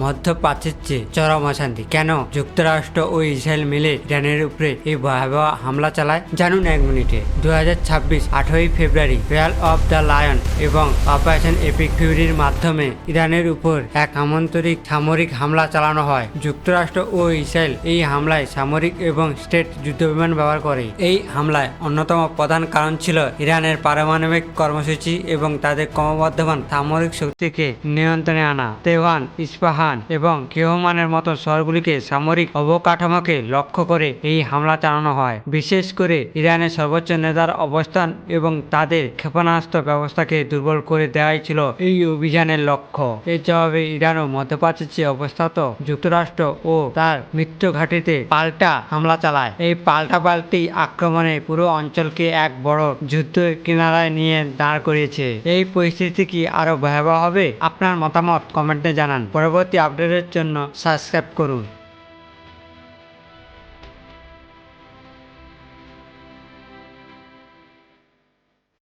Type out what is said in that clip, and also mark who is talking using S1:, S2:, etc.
S1: মধ্যপ্রাচ্যে চরম অশান্তি। কেন যুক্তরাষ্ট্র ও ইসরায়েল মিলে ইরানের উপরে এই ভয়াবহ হামলা চালায় জানুন 1 মিনিটে। 2026 8ই ফেব্রুয়ারি রয়্যাল অফ দ্য লায়ন এবং অপারেশন এপিক ফিউরির মাধ্যমে ইরানের উপর এক আমন্ত্রিক সামরিক হামলা চালানো হয়। যুক্তরাষ্ট্র ও ইসরায়েল এই হামলায় সামরিক এবং স্টেট যুদ্ধবিমান ব্যবহার করে। এই হামলায় অন্যতম প্রধান কারণ ছিল ইরানের পারমাণবিক কর্মসূচি এবং তাদের ক্রমবর্ধমান সামরিক শক্তিকে নিয়ন্ত্রণে আনা। তেহরান, ইস্পাহান এবং কেহমানের মতো শহরগুলিকে সামরিক অবকাঠামোকে লক্ষ্য করে এই হামলা চালানো হয়। বিশেষ করে ইরানের সর্বোচ্চ নেতার অবস্থান এবং তাদের ক্ষেপণাস্ত্র ব্যবস্থাকে দুর্বল করে দেওয়াই ছিল এই অভিযানের লক্ষ্য। এর জবাবে ইরান ও মধ্যপ্রাচ্যে অবস্থিত যুক্তরাষ্ট্র ও তার মিত্র ঘাঁটিতে পাল্টা হামলা চালায়। এই পাল্টাপাল্টি আক্রমণে পুরো অঞ্চলকে এক বড় যুদ্ধ কিনারায় নিয়ে দাঁড় করিয়েছে। এই পরিস্থিতি কি আরো ভয়াবহ হবে? আপনার মতামত কমেন্টে জানান। পরবর্তী আপডেটের জন্য সাবস্ক্রাইব করুন।